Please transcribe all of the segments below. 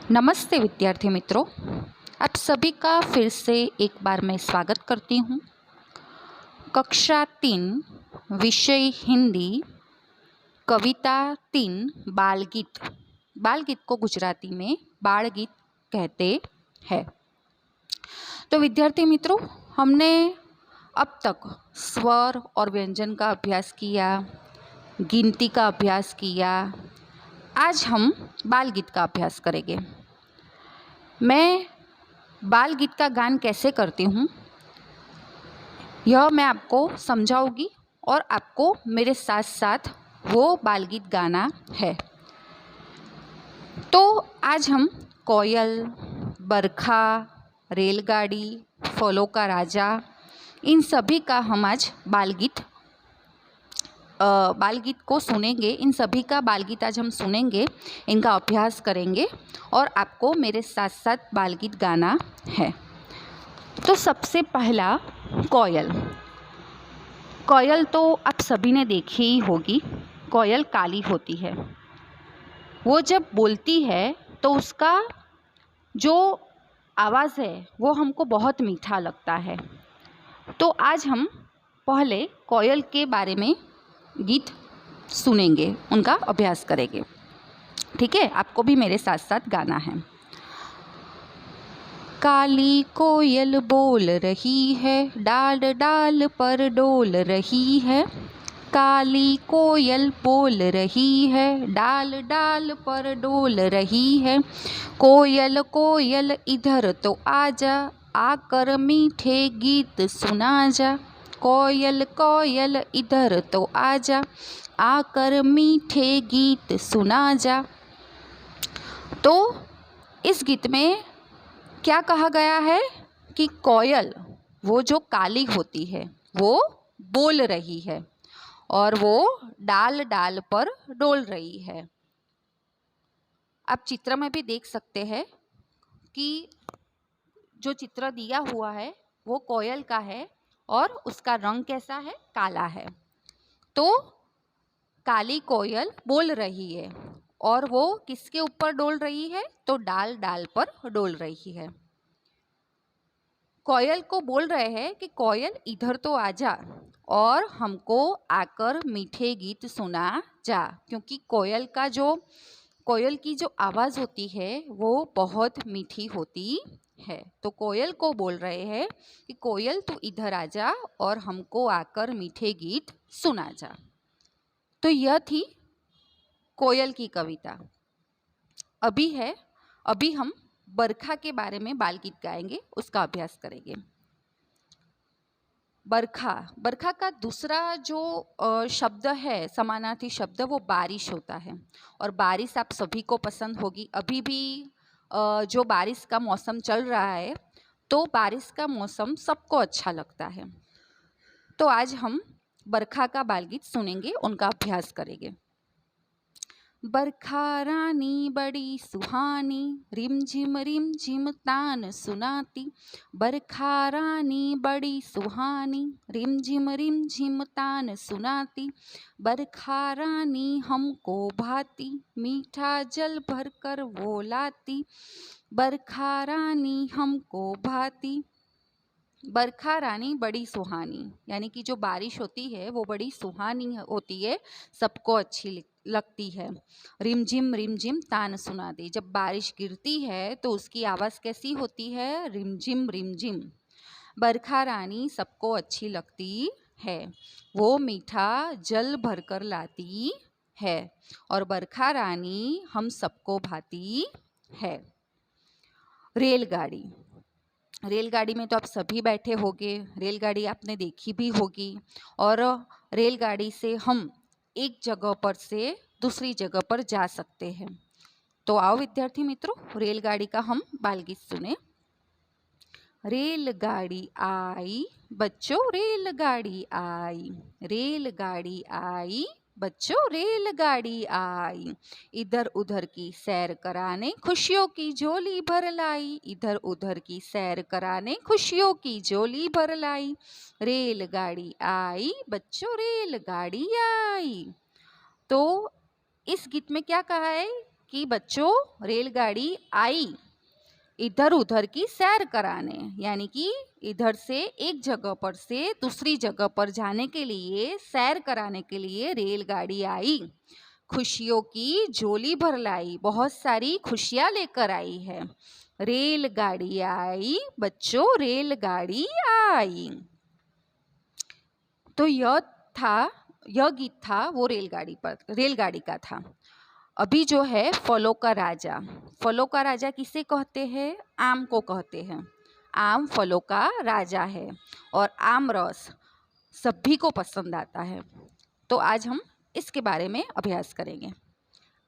नमस्ते विद्यार्थी मित्रों, आप सभी का फिर से एक बार मैं स्वागत करती हूँ। कक्षा 3 विषय हिंदी, कविता 3 बाल गीत। बाल गीत को गुजराती में बाल गीत कहते हैं। तो विद्यार्थी मित्रों, हमने अब तक स्वर और व्यंजन का अभ्यास किया, गिनती का अभ्यास किया। आज हम बाल गीत का अभ्यास करेंगे। मैं बाल गीत का गान कैसे करती हूँ यह मैं आपको समझाऊंगी और आपको मेरे साथ साथ वो बाल गीत गाना है। तो आज हम कोयल, बरखा, रेलगाड़ी, फलों का राजा, इन सभी का हम आज बाल गीत को सुनेंगे। इन सभी का बाल गीत आज हम सुनेंगे, इनका अभ्यास करेंगे और आपको मेरे साथ साथ बाल गीत गाना है। तो सबसे पहला कोयल। कोयल तो आप सभी ने देखी ही होगी। कोयल काली होती है। वो जब बोलती है तो उसका जो आवाज़ है वो हमको बहुत मीठा लगता है। तो आज हम पहले कोयल के बारे में गीत सुनेंगे, उनका अभ्यास करेंगे। ठीक है, आपको भी मेरे साथ साथ गाना है। काली कोयल बोल रही है, डाल डाल पर डोल रही है। काली कोयल बोल रही है, डाल डाल पर डोल रही है। कोयल कोयल इधर तो आजा, आकर मीठे गीत सुना जा। कोयल कोयल इधर तो आजा, आकर मीठे गीत सुना जा। तो इस गीत में क्या कहा गया है कि कोयल, वो जो काली होती है, वो बोल रही है और वो डाल डाल पर डोल रही है। आप चित्र में भी देख सकते हैं कि जो चित्र दिया हुआ है वो कोयल का है और उसका रंग कैसा है? काला है। तो काली कोयल बोल रही है और वो किसके ऊपर डोल रही है? तो डाल डाल पर डोल रही है। कोयल को बोल रहे हैं कि कोयल इधर तो आजा और हमको आकर मीठे गीत सुना जा, क्योंकि कोयल की जो आवाज़ होती है वो बहुत मीठी होती है। तो कोयल को बोल रहे हैं कि कोयल तू इधर आजा और हमको आकर मीठे गीत सुना जा। तो यह थी कोयल की कविता। अभी हम बरखा के बारे में बाल गीत गाएंगे, उसका अभ्यास करेंगे। बरखा का दूसरा जो शब्द है, समानार्थी शब्द, वो बारिश होता है। और बारिश आप सभी को पसंद होगी। अभी भी जो बारिश का मौसम चल रहा है, तो बारिश का मौसम सबको अच्छा लगता है। तो आज हम बरखा का बाल गीत सुनेंगे, उनका अभ्यास करेंगे। बरखा रानी बड़ी सुहानी, रिम झिम तान सुनाती। बरखा रानी बड़ी सुहानी, रिम झिम तान सुनाती। बरखा रानी हमको भाती, मीठा जल भर कर वो लाती। बरखा रानी हमको भाती। बरखा रानी बड़ी सुहानी, यानी कि जो बारिश होती है वो बड़ी सुहानी होती है, सबको अच्छी लगती है। रिमझिम तान सुनाती। जब बारिश गिरती है तो उसकी आवाज़ कैसी होती है? रिमझिम। बरखा रानी सबको अच्छी लगती है, वो मीठा जल भरकर लाती है और बरखा रानी हम सबको भाती है। रेलगाड़ी में तो आप सभी बैठे होंगे। रेलगाड़ी आपने देखी भी होगी और रेलगाड़ी से हम एक जगह पर से दूसरी जगह पर जा सकते हैं। तो आओ विद्यार्थी मित्रों, रेलगाड़ी का हम बाल गीत सुने। रेलगाड़ी आई बच्चों, रेलगाड़ी आई, रेलगाड़ी आई बच्चों, रेलगाड़ी आई। इधर उधर की सैर कराने खुशियों की झोली भर लाई। इधर उधर की सैर कराने खुशियों की झोली भर लाई। रेलगाड़ी आई बच्चों, रेलगाड़ी आई। तो इस गीत में क्या कहा है कि बच्चों रेलगाड़ी आई इधर उधर की सैर कराने, यानी कि इधर से एक जगह पर से दूसरी जगह पर जाने के लिए, सैर कराने के लिए रेलगाड़ी आई। खुशियों की झोली भर लाई, बहुत सारी खुशियाँ लेकर आई है। रेलगाड़ी आई बच्चों, रेलगाड़ी आई। तो यह गीत था वो रेलगाड़ी का था। अभी जो है फलों का राजा, फलों का राजा किसे कहते हैं? आम को कहते हैं। आम फलों का राजा है और आम रस सभी को पसंद आता है। तो आज हम इसके बारे में अभ्यास करेंगे।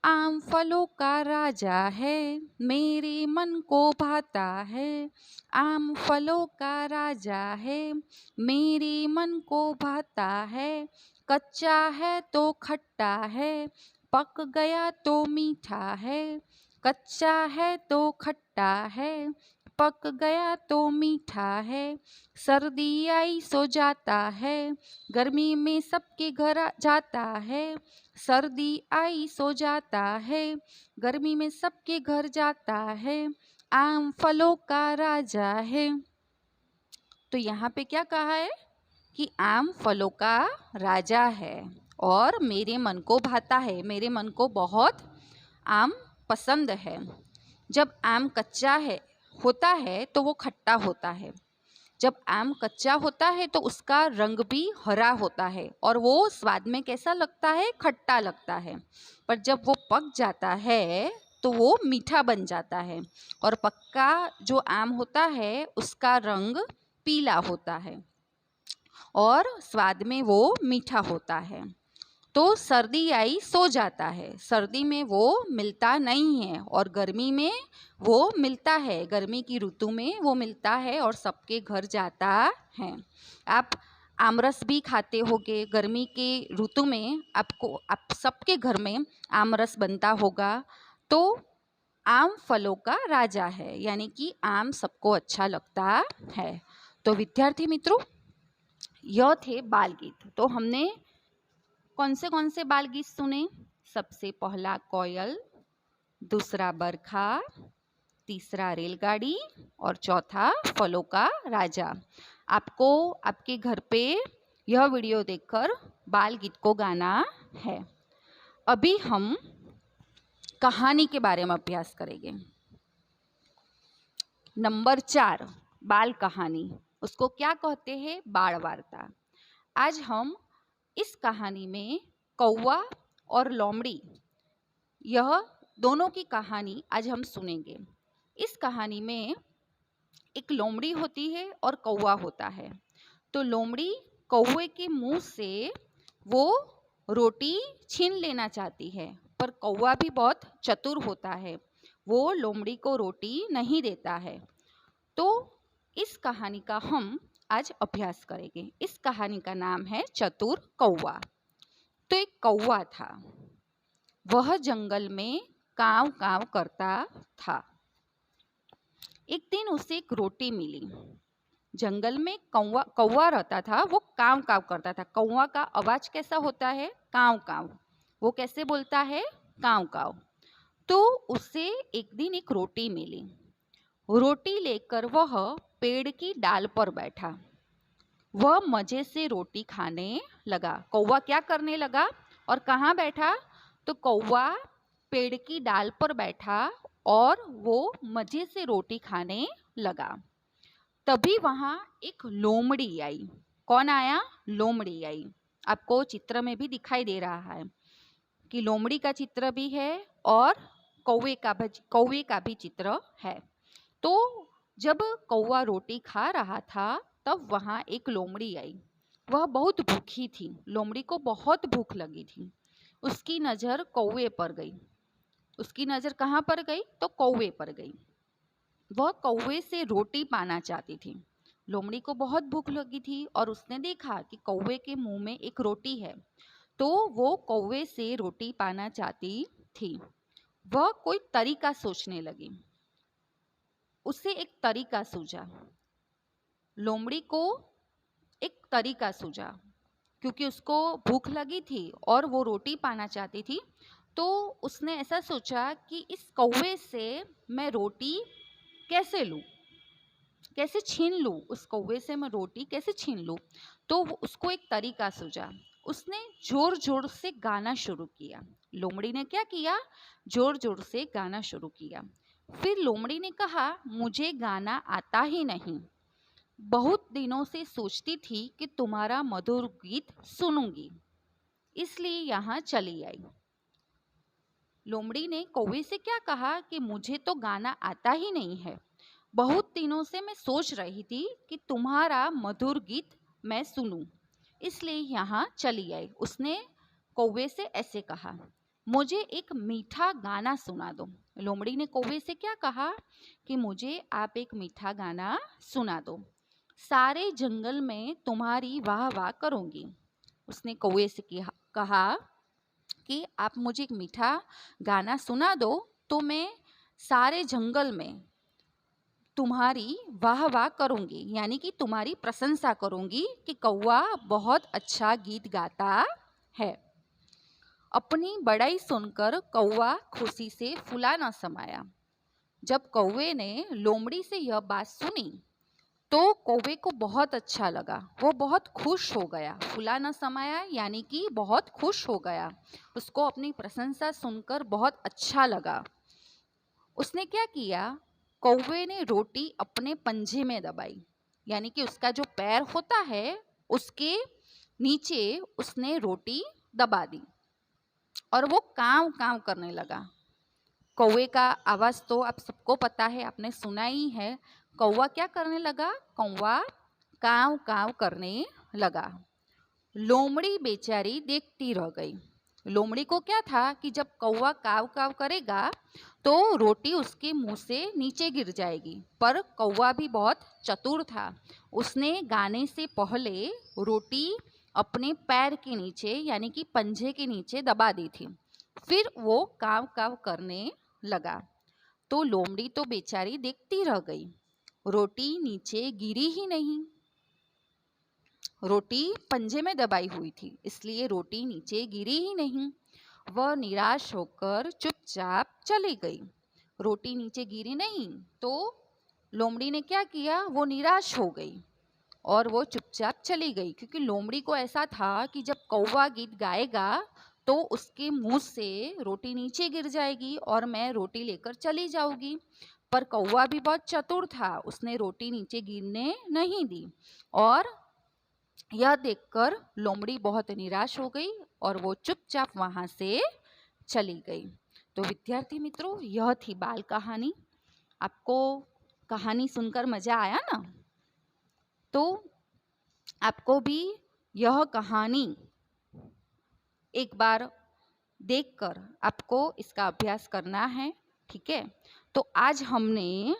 आम फलों का राजा है, मेरे मन को भाता है। आम फलों का राजा है, मेरे मन को भाता है। कच्चा है तो खट्टा है, पक गया तो मीठा है। कच्चा है तो खट्टा है, पक गया तो मीठा है। सर्दी आई सो जाता है, गर्मी में सबके घर जाता है। सर्दी आई सो जाता है, गर्मी में सबके घर जाता है। आम फलों का राजा है। तो यहाँ पे क्या कहा है कि आम फलों का राजा है और मेरे मन को भाता है, मेरे मन को बहुत आम पसंद है। जब आम कच्चा होता है तो वो खट्टा होता है। जब आम कच्चा होता है तो उसका रंग भी हरा होता है और वो स्वाद में कैसा लगता है? खट्टा लगता है। पर जब वो पक जाता है तो वो मीठा बन जाता है और पक्का जो आम होता है उसका रंग पीला होता है और स्वाद में वो मीठा होता है। तो सर्दी आई सो जाता है, सर्दी में वो मिलता नहीं है और गर्मी में वो मिलता है। गर्मी की ऋतु में वो मिलता है और सबके घर जाता है। आप आमरस भी खाते होगे गर्मी के ऋतु में, आप सबके घर में आमरस बनता होगा। तो आम फलों का राजा है, यानी कि आम सबको अच्छा लगता है। तो विद्यार्थी मित्रों, यह थे बाल गीत। तो हमने कौन से बाल गीत सुने? सबसे पहला कोयल, दूसरा बरखा, तीसरा रेलगाड़ी और चौथा फलों का राजा। आपको आपके घर पे यह वीडियो देखकर बाल गीत को गाना है। अभी हम कहानी के बारे में अभ्यास करेंगे। नंबर 4, बाल कहानी। उसको क्या कहते हैं? बाल वार्ता। आज हम इस कहानी में कौवा और लोमड़ी, यह दोनों की कहानी आज हम सुनेंगे। इस कहानी में एक लोमड़ी होती है और कौवा होता है। तो लोमड़ी कौवे के मुंह से वो रोटी छीन लेना चाहती है, पर कौवा भी बहुत चतुर होता है, वो लोमड़ी को रोटी नहीं देता है। तो इस कहानी का हम आज अभ्यास करेंगे। इस कहानी का नाम है चतुर कौवा। तो एक कौवा था, वह जंगल में काव काव करता था। एक दिन उसे एक रोटी मिली। जंगल में कौवा रहता था, वो काव काव करता था। कौवा का आवाज कैसा होता है? काव काव। वो कैसे बोलता है? काव काव। तो उसे एक दिन एक रोटी मिली। रोटी लेकर वह पेड़ की डाल पर बैठा। वह मजे से रोटी खाने लगा। कौवा क्या करने लगा और कहाँ बैठा? तो कौवा पेड़ की डाल पर बैठा और वो मजे से रोटी खाने लगा। तभी वहाँ एक लोमड़ी आई। कौन आया? लोमड़ी आई। आपको चित्र में भी दिखाई दे रहा है कि लोमड़ी का चित्र भी है और कौवे का भी चित्र है। तो जब कौवा रोटी खा रहा था तब वहाँ एक लोमड़ी आई। वह बहुत भूखी थी, लोमड़ी को बहुत भूख लगी थी। उसकी नज़र कौवे पर गई। उसकी नज़र कहाँ पर गई? तो कौवे पर गई। वह कौवे से रोटी पाना चाहती थी। लोमड़ी को बहुत भूख लगी थी और उसने देखा कि कौवे के मुंह में एक रोटी है, तो वो कौवे से रोटी पाना चाहती थी। वह कोई तरीका सोचने लगी। उसे एक तरीका सूझा। लोमड़ी को एक तरीका सूझा, क्योंकि उसको भूख लगी थी और वो रोटी पाना चाहती थी। तो उसने ऐसा सोचा कि इस कौवे से मैं रोटी कैसे लूँ, कैसे छीन लूँ, उस कौवे से मैं रोटी कैसे छीन लूँ। तो उसको एक तरीका सूझा। उसने जोर जोर से गाना शुरू किया। लोमड़ी ने क्या किया, जोर जोर से गाना शुरू किया। फिर लोमड़ी ने कहा, मुझे गाना आता ही नहीं, बहुत दिनों से सोचती थी कि तुम्हारा मधुर गीत सुनूंगी, इसलिए यहाँ चली आई। लोमड़ी ने कौवे से क्या कहा कि मुझे तो गाना आता ही नहीं है, बहुत दिनों से मैं सोच रही थी कि तुम्हारा मधुर गीत मैं सुनूं, इसलिए यहाँ चली आई। उसने कौवे से ऐसे कहा, मुझे एक मीठा गाना सुना दो। लोमड़ी ने कौवे से क्या कहा कि मुझे आप एक मीठा गाना सुना दो, सारे जंगल में तुम्हारी वाह वाह करूँगी। उसने कौवे से कहा कि आप मुझे एक मीठा गाना सुना दो तो मैं सारे जंगल में तुम्हारी वाह वाह करूँगी, यानी कि तुम्हारी प्रशंसा करूँगी कि कौवा बहुत अच्छा गीत गाता है। अपनी बड़ाई सुनकर कौवा खुशी से फूला न समाया। जब कौवे ने लोमड़ी से यह बात सुनी तो कौवे को बहुत अच्छा लगा, वो बहुत खुश हो गया। फूला न समाया यानी कि बहुत खुश हो गया, उसको अपनी प्रशंसा सुनकर बहुत अच्छा लगा। उसने क्या किया, कौवे ने रोटी अपने पंजे में दबाई, यानी कि उसका जो पैर होता है उसके नीचे उसने रोटी दबा दी और वो काव काव करने लगा। कौवे का आवाज़ तो आप सबको पता है, आपने सुना ही है। कौवा क्या करने लगा, कौवा काव काव करने लगा। लोमड़ी बेचारी देखती रह गई। लोमड़ी को क्या था कि जब कौवा काव काव करेगा तो रोटी उसके मुंह से नीचे गिर जाएगी, पर कौवा भी बहुत चतुर था। उसने गाने से पहले रोटी अपने पैर के नीचे यानी कि पंजे के नीचे दबा दी थी, फिर वो काव काव करने लगा। तो लोमड़ी तो बेचारी देखती रह गई, रोटी नीचे गिरी ही नहीं। रोटी पंजे में दबाई हुई थी, इसलिए रोटी नीचे गिरी ही नहीं। वह निराश होकर चुपचाप चली गई। रोटी नीचे गिरी नहीं तो लोमड़ी ने क्या किया, वो निराश हो गई और वो चुपचाप चली गई, क्योंकि लोमड़ी को ऐसा था कि जब कौवा गीत गाएगा तो उसके मुंह से रोटी नीचे गिर जाएगी और मैं रोटी लेकर चली जाऊंगी। पर कौवा भी बहुत चतुर था, उसने रोटी नीचे गिरने नहीं दी और यह देखकर लोमड़ी बहुत निराश हो गई और वो चुपचाप वहां से चली गई। तो विद्यार्थी मित्रों, यह थी बाल कहानी। आपको कहानी सुनकर मजा आया ना? तो आपको भी यह कहानी एक बार देखकर आपको इसका अभ्यास करना है, ठीक है? तो आज हमने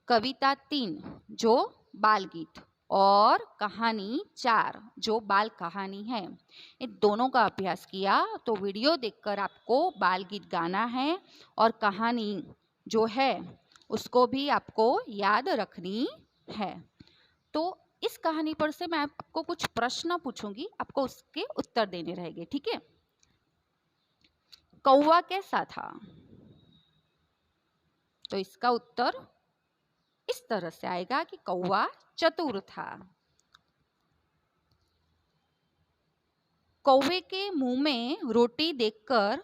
कविता 3 जो बाल गीत और कहानी 4 जो बाल कहानी है, इन दोनों का अभ्यास किया। तो वीडियो देखकर आपको बाल गीत गाना है और कहानी जो है उसको भी आपको याद रखनी है। तो इस कहानी पर से मैं आपको कुछ प्रश्न पूछूंगी, आपको उसके उत्तर देने रहेंगे, ठीक है? कौवा कैसा था? तो इसका उत्तर इस तरह से आएगा कि कौवा चतुर था। कौवे के मुंह में रोटी देखकर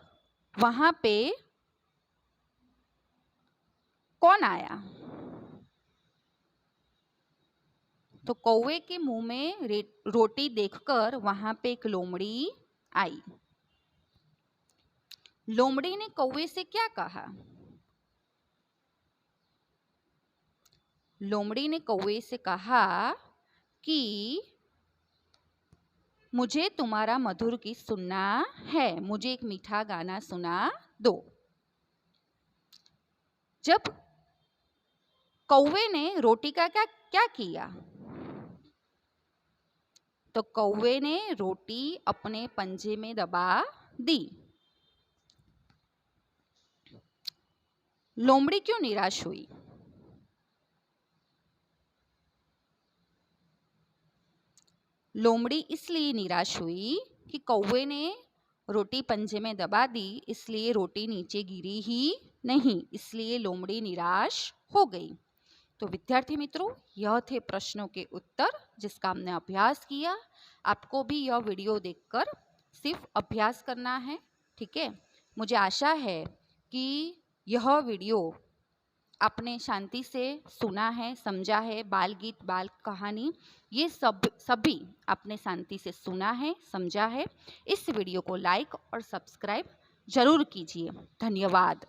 वहां पे कौन आया? तो कौवे के मुंह में रोटी देखकर वहां पे एक लोमड़ी आई। लोमड़ी ने कौवे से क्या कहा? लोमड़ी ने कौवे से कहा कि मुझे तुम्हारा मधुर गीत सुनना है, मुझे एक मीठा गाना सुना दो। जब कौवे ने रोटी का क्या क्या किया? तो कौवे ने रोटी अपने पंजे में दबा दी। लोमड़ी क्यों निराश हुई? लोमड़ी इसलिए निराश हुई कि कौवे ने रोटी पंजे में दबा दी इसलिए रोटी नीचे गिरी ही नहीं, इसलिए लोमड़ी निराश हो गई। तो विद्यार्थी मित्रों, यह थे प्रश्नों के उत्तर जिसका हमने अभ्यास किया। आपको भी यह वीडियो देखकर सिर्फ अभ्यास करना है, ठीक है। मुझे आशा है कि यह वीडियो आपने शांति से सुना है, समझा है। बाल गीत, बाल कहानी, ये सभी आपने शांति से सुना है, समझा है। इस वीडियो को लाइक और सब्सक्राइब जरूर कीजिए। धन्यवाद।